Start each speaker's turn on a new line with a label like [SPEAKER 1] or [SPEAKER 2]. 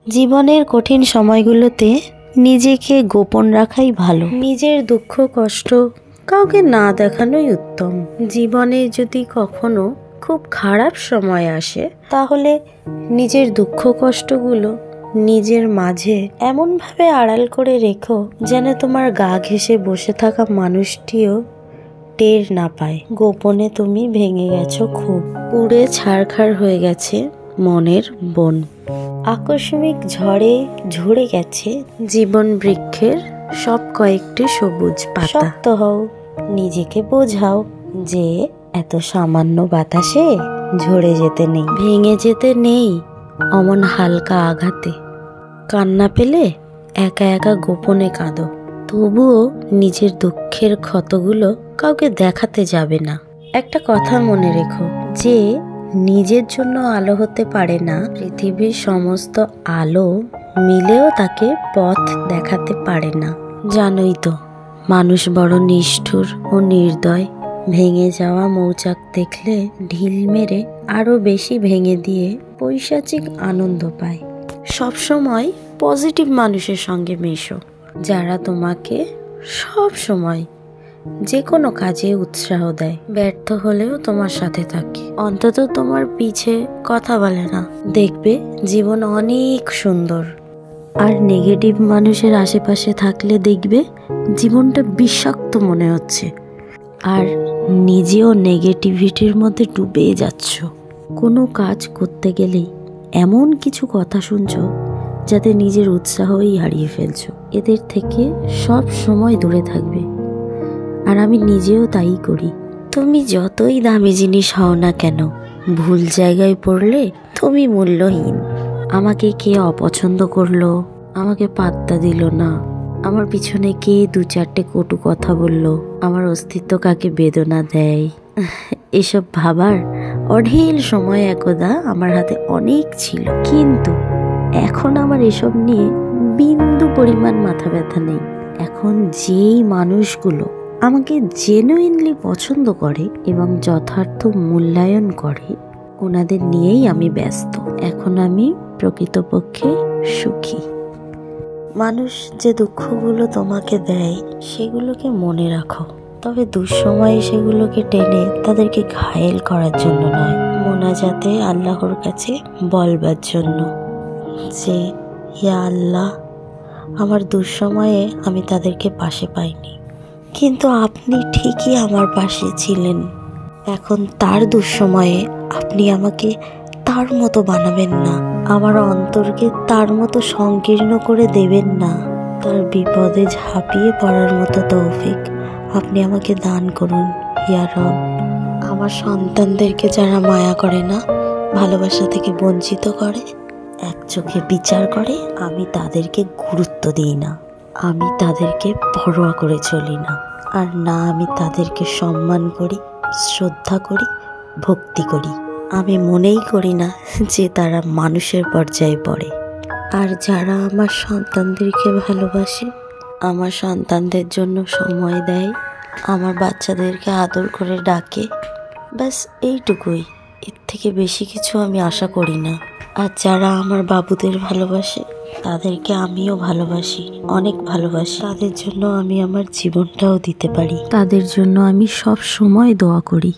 [SPEAKER 1] জীবনের কঠিন সময়গুলোতে নিজেকে গোপন রাখাই ভালো। নিজের দুঃখ কষ্ট কাউকে না দেখানোই উত্তম। জীবনে যদি কখনো খুব খারাপ সময় আসে তাহলে নিজের দুঃখ কষ্টগুলো নিজের মাঝে এমনভাবে আড়াল করে রেখো যেন তোমার গা ঘেঁষে বসে থাকা মানুষটিও টের না পায় গোপনে তুমি ভেঙে গেছো, খুব পুড়ে ছারখার হয়ে গেছে মনের বন। আকস্মিক ঝড়ে ঝরে গেছে জীবন বৃক্ষের সব কয়েকটি সবুজ পাতা। শক্ত হও, নিজেকে বোঝাও যে এত সামান্য বাতাসে ঝরে যেতে নেই, ভেঙে যেতে নেই। অমন হালকা আঘাতে কান্না পেলে একা একা গোপনে কাঁদো, তবুও নিজের দুঃখের ক্ষতগুলো কাউকে দেখাতে যাবে না। একটা কথা মনে রেখো, যে নিজের জন্য আলো হতে পারে না, পৃথিবীর সমস্ত আলো মিলেও তাকে পথ দেখাতে পারে না। জানোই তো মানুষ বড় নিষ্ঠুর ও নির্দয়। ভেঙে যাওয়া মৌচাক দেখলে ঢিল মেরে আরো বেশি ভেঙে দিয়ে পৈশাচিক আনন্দ পায়। সবসময় পজিটিভ মানুষের সঙ্গে মেশো, যারা তোমাকে সব সময় যে কোনো কাজে উৎসাহ দেয়। ব্যর্থ হলেও তোমার সাথে থাকে, অন্তত তোমার পিছে কথা বলে না। দেখবে জীবন অনেক সুন্দর। আর নেগেটিভ মানুষের আশেপাশে থাকলে দেখবে জীবনটা বিষাক্ত মনে হচ্ছে, আর নিজেও নেগেটিভিটির মধ্যে ডুবে যাচ্ছ। কোনো কাজ করতে গেলেই এমন কিছু কথা শুনছো যাতে নিজের উৎসাহই হারিয়ে ফেলছো। এদের থেকে সব সময় দূরে থাকবে। আর আমি নিজেও তাই করি। তুমি যতই দামি জিনিস হও না কেন, ভুল জায়গায় পড়লে তুমি মূল্যহীন। আমাকে কে অপছন্দ করলো, আমাকে পাত্তা দিল না, আমার পিছনে কে দু চারটে কটু কথা বলল, আমার অস্তিত্ব কাকে বেদনা দেয়, এসব ভাবার অঢেল সময় একদা আমার হাতে অনেক ছিল। কিন্তু এখন আমার এসব নিয়ে বিন্দু পরিমাণ মাথা ব্যথা নেই। এখন যেই মানুষগুলো আমাকে জেনুইনলি পছন্দ করে এবং যথার্থ মূল্যায়ন করে, ওনাদের নিয়েই আমি ব্যস্ত। এখন আমি প্রকৃতপক্ষে সুখী। মানুষ যে দুঃখগুলো তোমাকে দেয় সেগুলোকে মনে রাখো, তবে দুঃসময়ে সেগুলোকে টেনে তাদেরকে ঘায়েল করার জন্য নয়, মোনাজাতে আল্লাহর কাছে বলবার জন্য যে ইয়া আল্লাহ, আমার দুঃসময়ে আমি তাদেরকে পাশে পাইনি, কিন্তু আপনি ঠিকই আমার পাশে ছিলেন। এখন তার দুঃসময়ে আপনি আমাকে তার মতো বানাবেন না, আমার অন্তরকে তার মতো সংকীর্ণ করে দেবেন না। তার বিপদে ঝাঁপিয়ে পড়ার মতো তৌফিক আপনি আমাকে দান করুন ইয়া রব। আমার সন্তানদেরকে যারা মায়া করে না, ভালোবাসা থেকে বঞ্চিত করে, এক চোখে বিচার করে, আমি তাদেরকে গুরুত্ব দিই না, আমি তাদেরকে পরোয়া করে চলি না। আর না আমি তাদেরকে সম্মান করি, শ্রদ্ধা করি, ভক্তি করি। আমি মনেই করি না যে তারা মানুষের পর্যায়ে পড়ে। আর যারা আমার সন্তানদেরকে ভালোবাসে, আমার সন্তানদের জন্য সময় দেয়, আমার বাচ্চাদেরকে আদর করে ডাকে, ব্যাস এইটুকুই। এর থেকে বেশি কিছু আমি আশা করি না। আর যারা আমার বাবুদের ভালোবাসে, তাদেরকে আমিও ভালোবাসি, অনেক ভালোবাসি। তাদের জন্য আমি আমার জীবনটাও দিতে পারি, তাদের জন্য আমি সব সময় দোয়া করি।